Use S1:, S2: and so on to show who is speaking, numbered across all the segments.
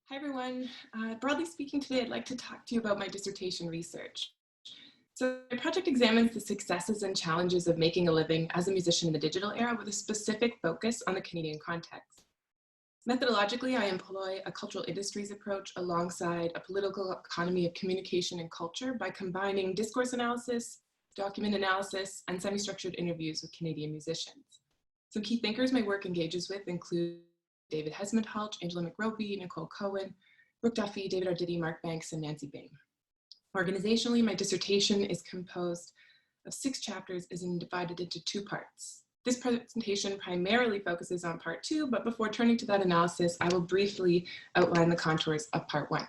S1: Hi everyone. Broadly speaking, today I'd like to talk to you about my dissertation research. So my project examines the successes and challenges of making a living as a musician in the digital era with a specific focus on the Canadian context. Methodologically, I employ a cultural industries approach alongside a political economy of communication and culture by combining discourse analysis, document analysis, and semi-structured interviews with Canadian musicians. Some key thinkers my work engages with include David Hesmondhalgh, Angela McRobey, Nicole Cohen, Brooke Duffy, David Arditi, Mark Banks, and Nancy Bain. Organizationally, my dissertation is composed of 6 chapters and divided into 2 parts. This presentation primarily focuses on part 2, but before turning to that analysis, I will briefly outline the contours of part 1.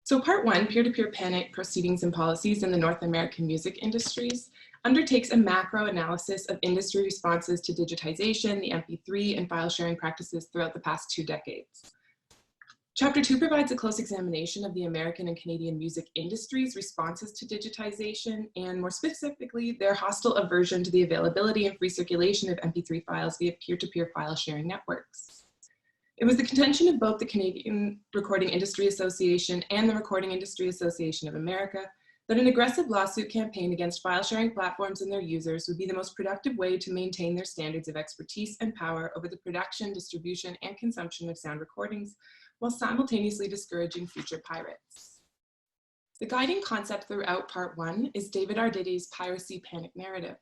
S1: So part 1, peer-to-peer panic proceedings and policies in the North American music industries, undertakes a macro analysis of industry responses to digitization, the MP3, and file sharing practices throughout the past 2 decades. Chapter 2 provides a close examination of the American and Canadian music industry's responses to digitization, and more specifically, their hostile aversion to the availability and free circulation of MP3 files via peer-to-peer file sharing networks. It was the contention of both the Canadian Recording Industry Association and the Recording Industry Association of America that an aggressive lawsuit campaign against file-sharing platforms and their users would be the most productive way to maintain their standards of expertise and power over the production, distribution, and consumption of sound recordings, while simultaneously discouraging future pirates. The guiding concept throughout part 1 is David Arditi's piracy panic narrative.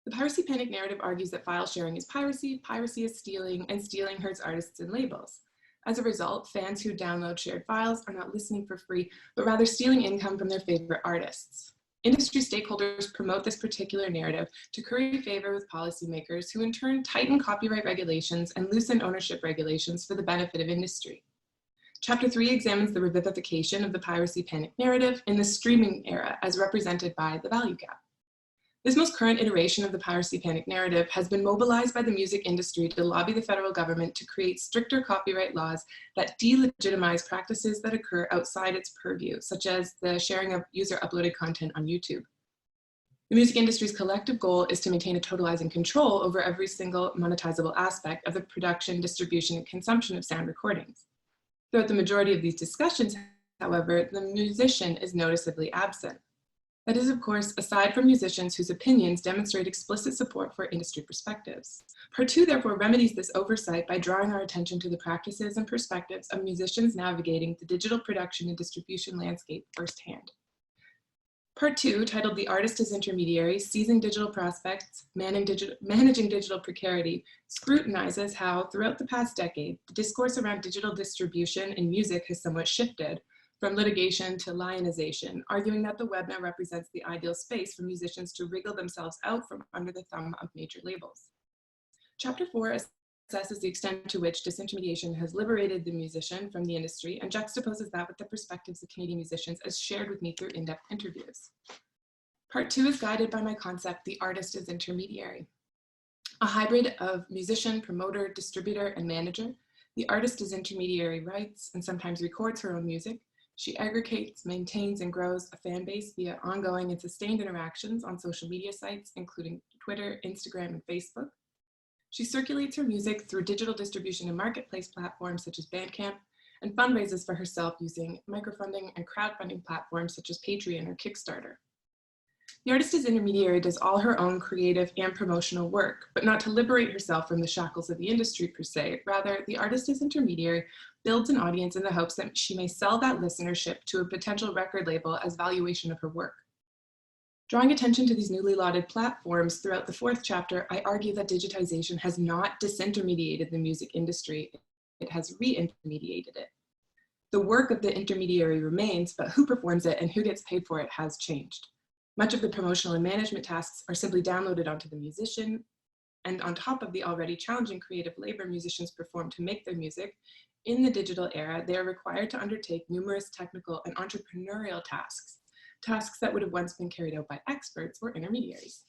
S1: The piracy panic narrative argues that file sharing is piracy, piracy is stealing, and stealing hurts artists and labels. As a result, fans who download shared files are not listening for free, but rather stealing income from their favorite artists. Industry stakeholders promote this particular narrative to curry favor with policymakers who in turn tighten copyright regulations and loosen ownership regulations for the benefit of industry. Chapter 3 examines the revivification of the piracy panic narrative in the streaming era as represented by the value gap. This most current iteration of the piracy panic narrative has been mobilized by the music industry to lobby the federal government to create stricter copyright laws that delegitimize practices that occur outside its purview, such as the sharing of user-uploaded content on YouTube. The music industry's collective goal is to maintain a totalizing control over every single monetizable aspect of the production, distribution, and consumption of sound recordings. Throughout the majority of these discussions, however, the musician is noticeably absent. That is, of course, aside from musicians whose opinions demonstrate explicit support for industry perspectives. Part 2, therefore, remedies this oversight by drawing our attention to the practices and perspectives of musicians navigating the digital production and distribution landscape firsthand. Part 2, titled The Artist as Intermediary, Seizing Digital Prospects, Managing Digital Precarity, scrutinizes how, throughout the past decade, the discourse around digital distribution in music has somewhat shifted, from litigation to lionization, arguing that the web now represents the ideal space for musicians to wriggle themselves out from under the thumb of major labels. Chapter 4 assesses the extent to which disintermediation has liberated the musician from the industry and juxtaposes that with the perspectives of Canadian musicians as shared with me through in-depth interviews. Part 2 is guided by my concept, the artist as intermediary. A hybrid of musician, promoter, distributor, and manager, the artist as intermediary writes and sometimes records her own music. She aggregates, maintains, and grows a fan base via ongoing and sustained interactions on social media sites, including Twitter, Instagram, and Facebook. She circulates her music through digital distribution and marketplace platforms such as Bandcamp, and fundraises for herself using microfunding and crowdfunding platforms such as Patreon or Kickstarter. The artist as intermediary does all her own creative and promotional work, but not to liberate herself from the shackles of the industry per se. Rather, the artist as intermediary builds an audience in the hopes that she may sell that listenership to a potential record label as valuation of her work. Drawing attention to these newly lauded platforms throughout the 4th chapter, I argue that digitization has not disintermediated the music industry, it has re-intermediated it. The work of the intermediary remains, but who performs it and who gets paid for it has changed. Much of the promotional and management tasks are simply downloaded onto the musician, and on top of the already challenging creative labor musicians perform to make their music, in the digital era, they are required to undertake numerous technical and entrepreneurial tasks that would have once been carried out by experts or intermediaries.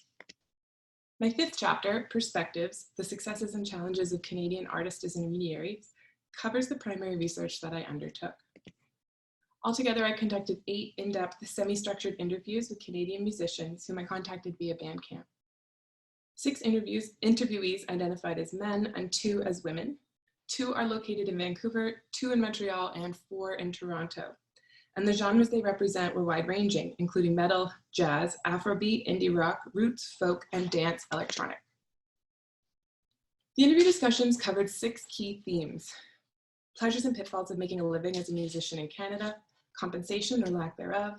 S1: My 5th chapter, Perspectives, the Successes and Challenges of Canadian Artists as Intermediaries, covers the primary research that I undertook. Altogether, I conducted 8 in-depth, semi-structured interviews with Canadian musicians whom I contacted via Bandcamp. 6 interviewees identified as men and 2 as women. 2 are located in Vancouver, 2 in Montreal, and 4 in Toronto. And the genres they represent were wide-ranging, including metal, jazz, Afrobeat, indie rock, roots, folk, and dance electronic. The interview discussions covered 6 key themes: pleasures and pitfalls of making a living as a musician in Canada, compensation or lack thereof,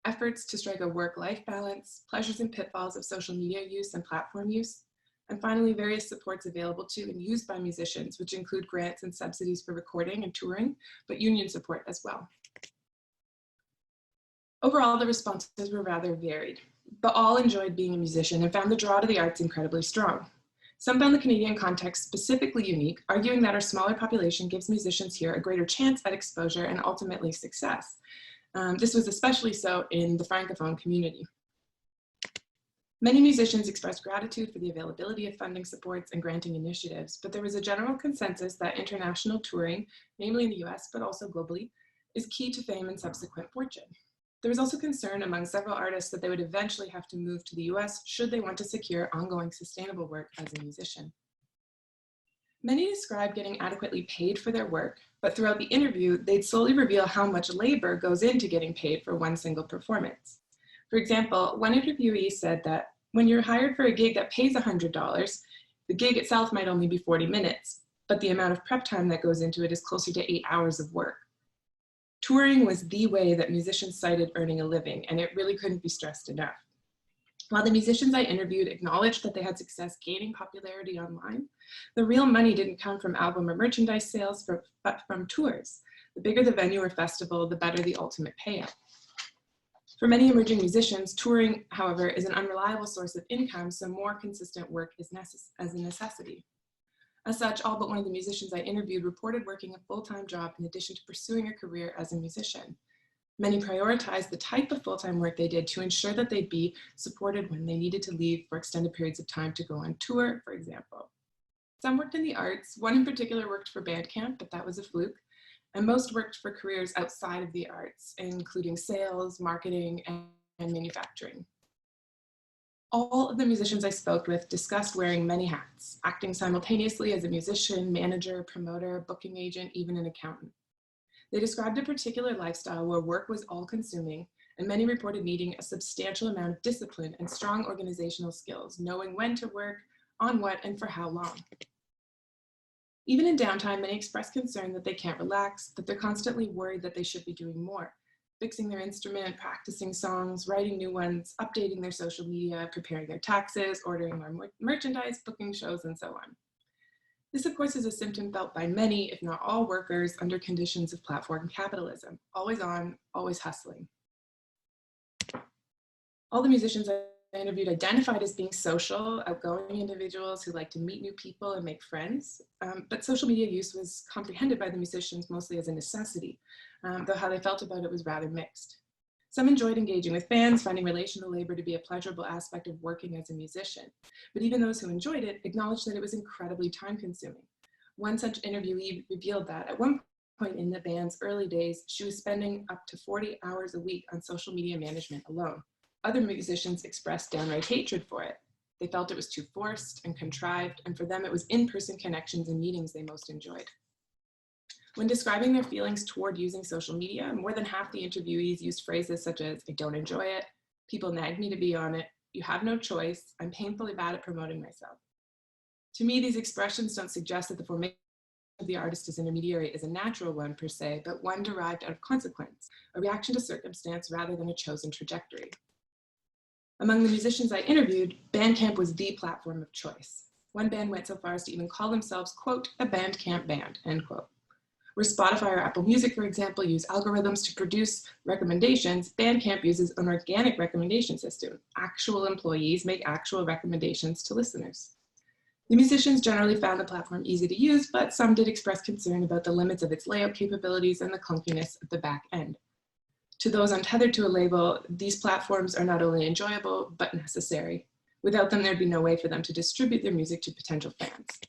S1: efforts to strike a work-life balance, pleasures and pitfalls of social media use and platform use, and finally, various supports available to and used by musicians, which include grants and subsidies for recording and touring, but union support as well. Overall, the responses were rather varied, but all enjoyed being a musician and found the draw to the arts incredibly strong. Some found the Canadian context specifically unique, arguing that our smaller population gives musicians here a greater chance at exposure and ultimately success. This was especially so in the Francophone community. Many musicians expressed gratitude for the availability of funding supports and granting initiatives, but there was a general consensus that international touring, namely in the US, but also globally, is key to fame and subsequent fortune. There was also concern among several artists that they would eventually have to move to the US should they want to secure ongoing sustainable work as a musician. Many described getting adequately paid for their work, but throughout the interview, they'd slowly reveal how much labor goes into getting paid for one single performance. For example, one interviewee said that when you're hired for a gig that pays $100, the gig itself might only be 40 minutes, but the amount of prep time that goes into it is closer to 8 hours of work. Touring was the way that musicians cited earning a living, and it really couldn't be stressed enough. While the musicians I interviewed acknowledged that they had success gaining popularity online, the real money didn't come from album or merchandise sales, but from tours. The bigger the venue or festival, the better the ultimate payout. For many emerging musicians, touring, however, is an unreliable source of income, so more consistent work is a necessity. As such, all but one of the musicians I interviewed reported working a full-time job in addition to pursuing a career as a musician. Many prioritized the type of full-time work they did to ensure that they'd be supported when they needed to leave for extended periods of time to go on tour, for example. Some worked in the arts. One in particular worked for Bandcamp, but that was a fluke. And most worked for careers outside of the arts, including sales, marketing, and manufacturing. All of the musicians I spoke with discussed wearing many hats, acting simultaneously as a musician, manager, promoter, booking agent, even an accountant. They described a particular lifestyle where work was all-consuming, and many reported needing a substantial amount of discipline and strong organizational skills, knowing when to work, on what, and for how long. Even in downtime, many express concern that they can't relax, that they're constantly worried that they should be doing more, fixing their instrument, practicing songs, writing new ones, updating their social media, preparing their taxes, ordering more merchandise, booking shows, and so on. This, of course, is a symptom felt by many, if not all, workers under conditions of platform capitalism, always on, always hustling. All the musicians I interviewed identified as being social, outgoing individuals who like to meet new people and make friends, but social media use was comprehended by the musicians mostly as a necessity, though how they felt about it was rather mixed. Some enjoyed engaging with fans, finding relational labor to be a pleasurable aspect of working as a musician, but even those who enjoyed it acknowledged that it was incredibly time-consuming. One such interviewee revealed that at one point in the band's early days, she was spending up to 40 hours a week on social media management alone. Other musicians expressed downright hatred for it. They felt it was too forced and contrived, and for them it was in-person connections and meetings they most enjoyed. When describing their feelings toward using social media, more than half the interviewees used phrases such as, "I don't enjoy it," "People nag me to be on it," "You have no choice," "I'm painfully bad at promoting myself." To me, these expressions don't suggest that the formation of the artist as intermediary is a natural one per se, but one derived out of consequence, a reaction to circumstance rather than a chosen trajectory. Among the musicians I interviewed, Bandcamp was the platform of choice. One band went so far as to even call themselves, quote, "a Bandcamp band," end quote. Where Spotify or Apple Music, for example, use algorithms to produce recommendations, Bandcamp uses an organic recommendation system. Actual employees make actual recommendations to listeners. The musicians generally found the platform easy to use, but some did express concern about the limits of its layout capabilities and the clunkiness of the back end. To those untethered to a label, these platforms are not only enjoyable, but necessary. Without them, there'd be no way for them to distribute their music to potential fans.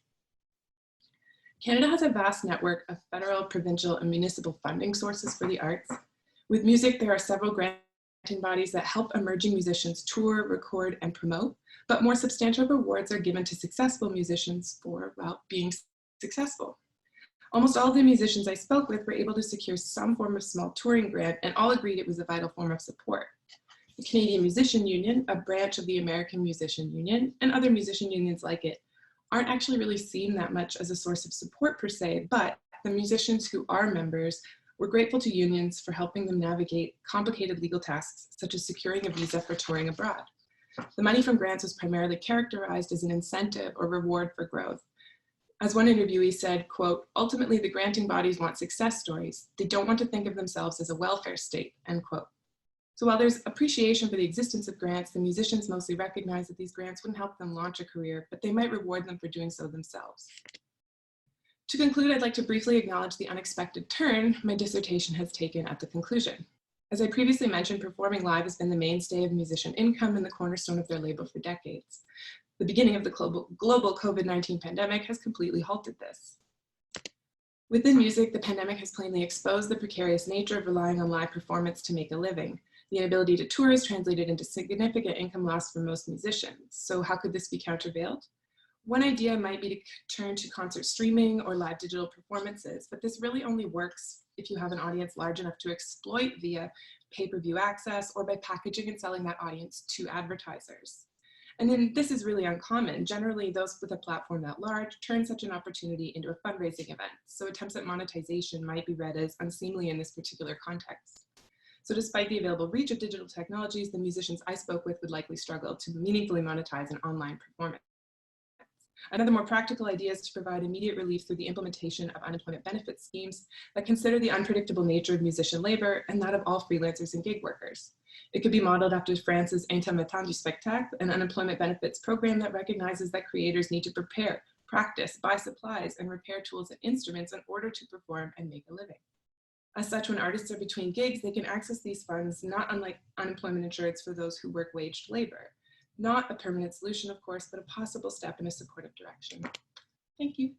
S1: Canada has a vast network of federal, provincial, and municipal funding sources for the arts. With music, there are several granting bodies that help emerging musicians tour, record, and promote, but more substantial rewards are given to successful musicians for, well, being successful. Almost all of the musicians I spoke with were able to secure some form of small touring grant and all agreed it was a vital form of support. The Canadian Musician Union, a branch of the American Musician Union, and other musician unions like it, aren't actually really seen that much as a source of support per se, but the musicians who are members were grateful to unions for helping them navigate complicated legal tasks, such as securing a visa for touring abroad. The money from grants was primarily characterized as an incentive or reward for growth. As one interviewee said, quote, ultimately the granting bodies want success stories. They don't want to think of themselves as a welfare state, end quote. So while there's appreciation for the existence of grants, the musicians mostly recognize that these grants wouldn't help them launch a career, but they might reward them for doing so themselves. To conclude, I'd like to briefly acknowledge the unexpected turn my dissertation has taken at the conclusion. As I previously mentioned, performing live has been the mainstay of musician income and the cornerstone of their labor for decades. The beginning of the global COVID-19 pandemic has completely halted this. Within music, the pandemic has plainly exposed the precarious nature of relying on live performance to make a living. The inability to tour is translated into significant income loss for most musicians. So how could this be countervailed? One idea might be to turn to concert streaming or live digital performances, but this really only works if you have an audience large enough to exploit via pay-per-view access or by packaging and selling that audience to advertisers. And then this is really uncommon. Generally, those with a platform that large turn such an opportunity into a fundraising event. So attempts at monetization might be read as unseemly in this particular context. So despite the available reach of digital technologies, the musicians I spoke with would likely struggle to meaningfully monetize an online performance. Another more practical idea is to provide immediate relief through the implementation of unemployment benefit schemes that consider the unpredictable nature of musician labor and that of all freelancers and gig workers. It could be modeled after France's Intermittent du Spectacle, an unemployment benefits program that recognizes that creators need to prepare, practice, buy supplies, and repair tools and instruments in order to perform and make a living. As such, when artists are between gigs, they can access these funds, not unlike unemployment insurance for those who work waged labor. Not a permanent solution, of course, but a possible step in a supportive direction. Thank you.